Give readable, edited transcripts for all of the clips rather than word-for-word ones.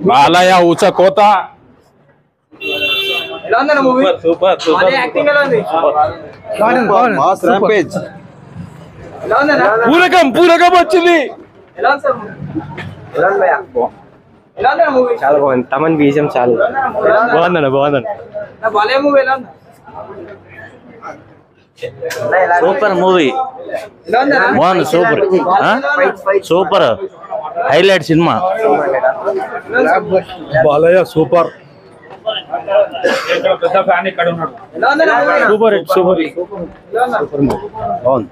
బాలయ్య ఊచకోత పూరకం పూరకం వచ్చింది. చాలా బాగుంది. తమన్ బీజం చాలా బాగుందన్న బాగుందన్న. సూపర్ మూవీ బాగుంది. Super super highlight cinema. Balayya super super hit super బాగుంది.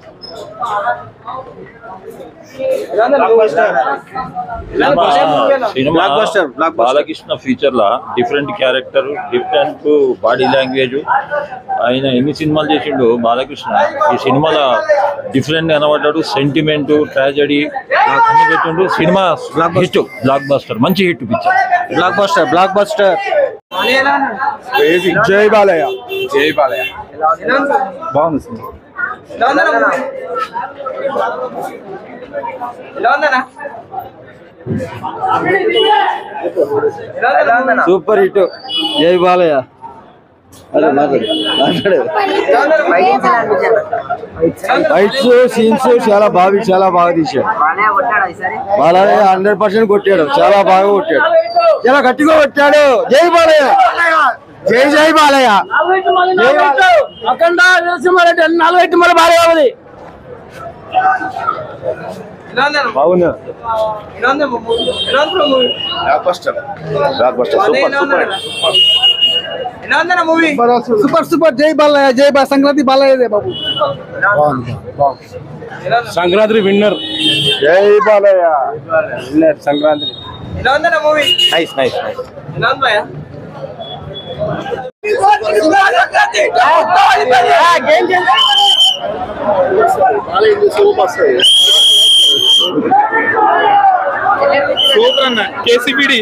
సినిమా బాలకృష్ణ ఫ్యూచర్ లా different character, different body language. ఆయన ఎన్ని సినిమాలు చేసిండు బాలకృష్ణ. ఈ సినిమాలో డిఫరెంట్ కనబడ్డాడు. సెంటిమెంట్, ట్రాజడీ అన్ని పెట్టిండు. సినిమా హిట్, బ్లాక్ బస్టర్, మంచి hit picture. Block buster block buster. జై బాలయ్య జై బాలయ్య బాగుంది సినిమా. Super hit. జై బాలయ్య. ఫైట్స్ సీన్స్ చాలా బాగా తీశాడు. బాలయ్య 100% కొట్టాడు. చాలా బాగా కొట్టాడు. చాలా గట్టిగా కొట్టాడు. జై బాలయ్య జై జై బాలయ్య. అఖండ నరసింహారెడ్డి 4 మళ్ళీ బాలయ్య ఉంది. బాగుంది. Super super. జై బాలయ్య జై సంక్రాంతి బాలయ్య బాబు. సంక్రాంతి విన్నర్. జై Balayya winner Sankranti. Nice nice nice. Super అన్న. కేసీపీడి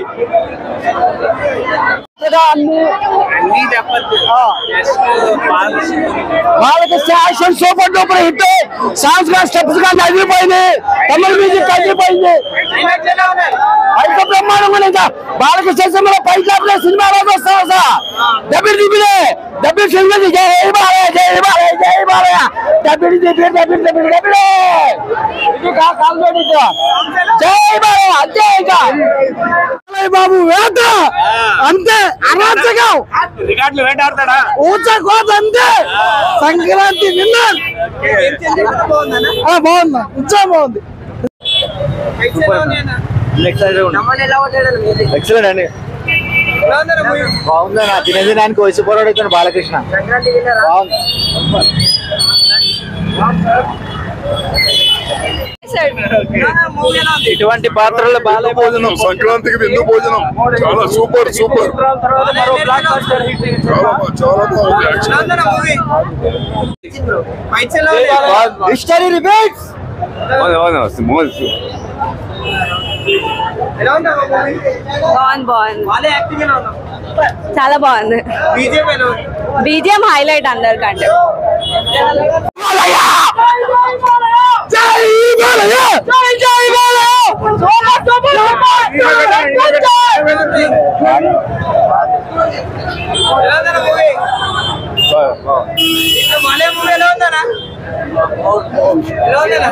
వాళ్ళకి action super duper hit. Songs గా స్టెప్స్ గా అదిరిపోయింది. తమిళ మ్యూజిక్ అదిరిపోయింది. అయితే బ్రహ్మాండంగా ఇంకా వాళ్ళకి చేసిన పైకి సినిమా రోజు వస్తా డబ్బిడి దిబ్బిడే డబ్బిడి సినిమా. జై బాలయ్య జై బాలయ్య జై బాలయ్య. డబ్బిడి దిబ్బి డబ్బిడి డబ్బిడి డబ్బిడే. ఇది కాల్బెడి జై బాలయ్య. అంతే ఇంకా బాబు వేట అంతే. అరాచకం రికార్డులు వేటాడతాడా? ఊచకోత అంతే. సంక్రాంతి విన్నర్. బాగుందా? ఉత్సాహం బాగుంది. ఎక్సలెంట్ అండి. బాగుందా? తినేది దానికి వచ్చి పోరాడుతున్నాడు బాలకృష్ణ. బాగుంది. ఇటువంటి పాత్రలు బాలయ్య భోజనం, సంక్రాంతికి విందు భోజనం చాలా సూపర్ సూపర్. History repeats. చాలా బాగుంది. బీజిఎం హైలైట్ అందరికంటే.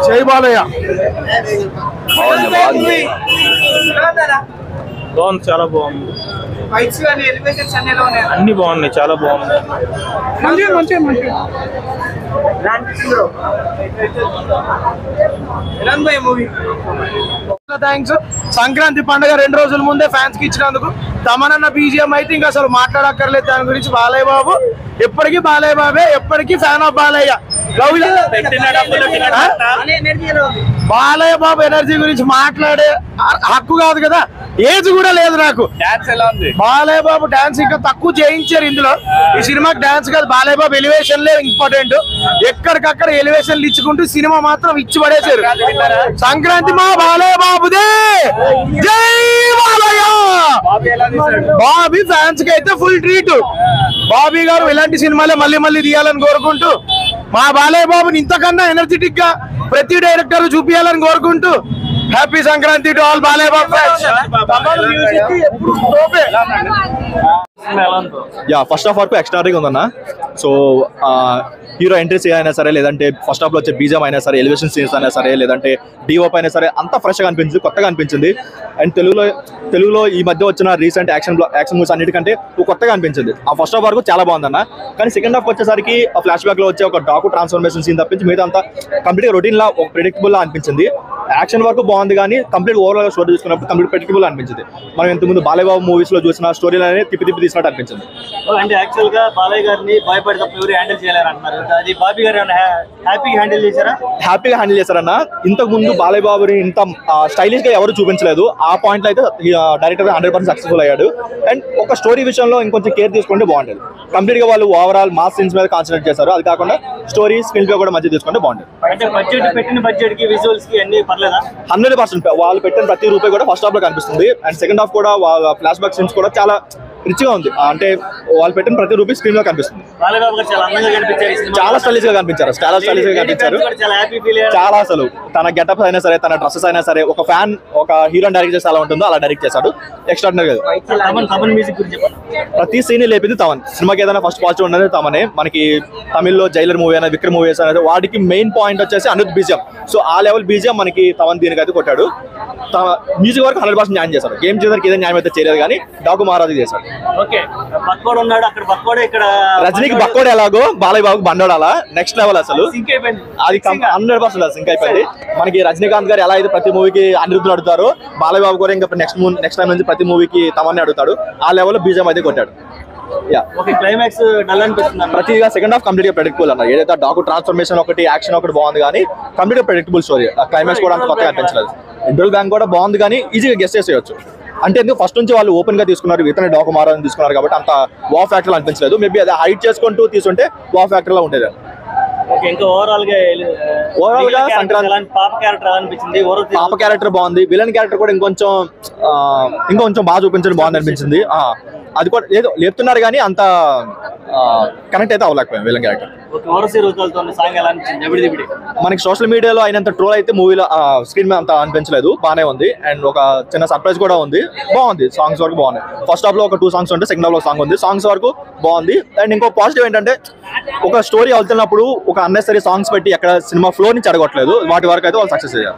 జై బాలయ్య బాగుంది. చాలా బాగుంది. అన్ని బాగున్నాయి. చాలా బాగున్నాయి. థ్యాంక్స్. సంక్రాంతి పండుగ 2 రోజుల ముందే ఫ్యాన్స్ కి ఇచ్చినందుకు. తమనన్న బీజిఎం అయితే ఇంకా అసలు మాట్లాడక్కర్లేదు దాని గురించి. బాలయ్య బాబు ఎప్పటికీ బాలయ్య బాబే, ఎప్పటికీ fan of Balayya. Balayya Babu energy గురించి మాట్లాడే హక్కు కాదు కదా, ఏజ్ కూడా లేదు నాకు. బాలయ్య బాబు డాన్స్ ఇంకా తక్కువ చేయించారు ఇందులో. ఈ సినిమాకి డాన్స్ కాదు, బాలయ్య బాబు ఎలివేషన్లే ఇంపార్టెంట్. ఎక్కడికక్కడ ఎలివేషన్లు ఇచ్చుకుంటూ సినిమా మాత్రం ఇచ్చి పడేశారు. సంక్రాంతి మా బాలయ్య బాబుదే. జై బాలయ్య. బాబీ ఫ్యాన్స్ కి అయితే ఫుల్ ట్రీట్. బాబీ గారు ఇలాంటి సినిమాలే మళ్ళీ మళ్ళీ తీయాలని కోరుకుంటూ, మా బాలయ్య బాబుని ఇంతకన్నా ఎనర్జెటిక్ గా ప్రతి డైరెక్టర్ చూపించాలని కోరుకుంటూ happy Sankranti to all Balayya Babu fans. Thaman music ఎప్పుడు తోపే. యా ఫస్ట్ హాఫ్ వరకు ఎక్స్ట్రాడనరీగా ఉందన్న. సో హీరో ఎంట్రీస్ అయినా సరే, లేదంటే ఫస్ట్ హాఫ్ లో వచ్చే బీజం అయినా సరే, ఎలివేషన్ సీన్స్ అయినా సరే, లేదంటే డిఓప్ అయినా సరే, అంతా ఫ్రెష్ గా అనిపించింది, కొత్తగా అనిపించింది. అండ్ తెలుగులో ఈ మధ్య వచ్చిన రీసెంట్ యాక్షన్ మూవీస్ అన్నిటికంటే కొత్తగా అనిపించింది. ఆ ఫస్ట్ హాఫ్ వరకు చాలా బాగుందన్న. కానీ సెకండ్ హాఫ్ వచ్చేసరికి ఆ ఫ్లాష్ బ్యాక్ లో వచ్చే ఒక డాకు ట్రాన్స్ఫర్మేషన్ సీన్ తప్పించి మిగతా అంతా కంప్లీట్ రొటీన్ లా ఒక ప్రెడిక్టబుల్ లా అనిపించింది. యాక్షన్ వరకు బాగుంది కానీ కంప్లీట్ ఓవరాల్ స్టోరీ చూసుకున్నప్పుడు కంప్లీట్ ప్రెడిక్టబుల్ అనిపించింది. మనం ఇంతకుముందు బాలయ్య బాబు మూవీస్ లో చూసిన స్టోరీ అనేది తిప్పి తీసినట్టు అనిపించింది. అంటే యాక్చువల్ గా బాలయ్య గారిని భయపడి తప్ప ఎవరు హ్యాండిల్ చేయాలని అంటున్నారు. అది బాబీ గారు హ్యాపీగా హ్యాండిల్ చేశారా? హ్యాపీగా హ్యాండిల్ చేశారన్న. ఇంతకు ముందు బాలయ్య బాబుని ఇంత స్టైలిష్ గా ఎవరు చూపించలేదు. ఆ పాయింట్ లో అయితే డైరెక్టర్ 100% సక్సెస్ఫుల్ అయ్యాడు. అండ్ ఒక స్టోరీ విషయంలో ఇంకొంచెం కేర్ తీసుకుంటే బాగుంటుంది. కంప్లీట్ గా వాళ్ళు ఓవరాల్ మాస్ సీన్స్ మీద కాన్సన్ట్రేట్ చేశారు. అది కాకుండా స్టోరీ స్క్రీన్ ప్లే కూడా మంచిగా తీసుకుంటే బాగుంటుంది. అంటే పెట్టిన బడ్జెట్ కి విజువల్స్ కి అన్ని పర్లేదా? 100% వాళ్ళు పెట్టిన ప్రతి రూపాయి కూడా ఫస్ట్ హాఫ్ లో కనిపిస్తుంది. అండ్ సెకండ్ హాఫ్ కూడా వాళ్ళ ఫ్లాష్ బ్యాక్ సీన్స్ కూడా చాలా రిచ్ గా ఉంది. అంటే వాళ్ళు పెట్టిన ప్రతి రూపాయి స్క్రీన్ లో కనిపిస్తుంది. బాలయ్య బాబు గారు చాలా అందంగా కనిపించారు, చాలా స్టైలిష్ గా కనిపించారు. చాలా హ్యాపీ ఫీల్ అయ్యారు. చాలా అసలు తన గెటప్ అయినా సరే, తన డ్రెస్సెస్ అయినా సరే, ఒక ఫ్యాన్ ఒక హీరో డైరెక్ట్ చేస్తే అలా ఉంటుందో అలా డైరెక్ట్ చేశాడు. ఎక్స్ట్రాడినరీ. తమన్ మ్యూజిక్ గురించి చెప్పండి. ప్రతి సీన్ లేపింది తమన్. సినిమాకి ఏదైనా ఫస్ట్ పాజిటివ్ ఉన్నది తమనే. మనకి తమిళ్లో జైలర్ మూవీ అనేది, విక్రమ్ మూవీస్ అనేది, వాటికి మెయిన్ పాయింట్ వచ్చేసి అనిరుద్ బీజియం. సో ఆ లెవెల్ బీజియం మనకి తమన్ దీనికి అయితే కొట్టాడు. మ్యూజిక్ వరకు 100% న్యాయం చేశాడు. గేమ్ చేసరికి ఏదైనా న్యాయం అయితే చేయలేదు కానీ డాకు మహారాజు చేశాడు. ఓకే, బక్కోడు ఉన్నాడు అక్కడ, బక్కోడే ఇక్కడ. రజనీకి బక్కోడు ఎలాగో బాలయ్య బాబుకి బండోడు అలా నెక్స్ట్ లెవెల్ అసలు. సింక్ అయిపోయింది. అది 100% సింక్ అయిపోయింది. మనకి రజనీకాంత్ గారు ఎలా అయితే ప్రతి మూవీకి అనిరుద్ధులు అడుగుతారు, బాలయ్య బాబు కూడా ఇంకా నెక్స్ట్ టైం నుంచి ప్రతి మూవీకి తమన్ని అడుగుతాడు. ఆ లెవెల్ బీజం అయితే కొట్టాడు. క్లైమాక్స్ డల్ అనిపిస్తుంది. ప్రతిగా సెకండ్ హాఫ్ కంప్లీట్ గా ప్రెడిక్టబుల్ అన్న. ఏదైతే డాకు ట్రాన్స్ఫర్మేషన్ ఒకటి, యాక్షన్ ఒకటి బాగుంది కానీ కంప్లీట్ గా ప్రెడిక్టబుల్ స్టోరీ. క్లైమాక్స్ కూడా అంత కొత్తగా అనిపించలేదు. ఇంటర్వల్ బ్యాంక్ కూడా బాగుంది కానీ ఈజీగా గెస్ చేసేయచ్చు. అంటే ఎందుకు ఫస్ట్ నుంచి వాళ్ళు ఓపెన్ గా తీసుకున్నారు, ఇతని డాకు మారని తీసుకున్నారు కాబట్టి అంత వా ఫ్యాక్టర్ అనిపించలేదు. మేబీ అది హైట్ చేసుకుంటూ తీసుకుంటే వా ఫ్యాక్టర్ లా ఉండేది. ఇంకా ఓవరాల్ గా సంక్రాంతి పాప క్యారెక్టర్ అనిపించింది. పాప క్యారెక్టర్ బాగుంది. విలన్ క్యారెక్టర్ కూడా ఇంకొంచెం బాగా చూపించడం బాగుంది అనిపించింది. అది కూడా ఏదో లేపుతున్నారు కానీ అంత కనెక్ట్ అయితే అవ్వలేకపోయాం విలన్ క్యారెక్టర్. మనకి సోషల్ మీడియాలో అయినంత ట్రోల్ అయితే మూవీలో స్క్రీన్ మీద అంత అనిపించలేదు. బాగానే ఉంది. అండ్ ఒక చిన్న సర్ప్రైజ్ కూడా ఉంది. బాగుంది. సాంగ్స్ వరకు బాగున్నాయి. ఫస్ట్ హాఫ్ లో ఒక 2 సాంగ్స్ ఉంటే సెకండ్ హాఫ్ లో సాంగ్ ఉంది. సాంగ్స్ వరకు బాగుంది. అండ్ ఇంకో పాజిటివ్ ఏంటంటే ఒక స్టోరీ అవుతున్నప్పుడు ఒక అన్నెసరీ సాంగ్స్ పెట్టి ఎక్కడ సినిమా ఫ్లో నుంచి అడగట్లేదు. వాటి వరకు అయితే వాళ్ళు సక్సెస్ అయ్యారు.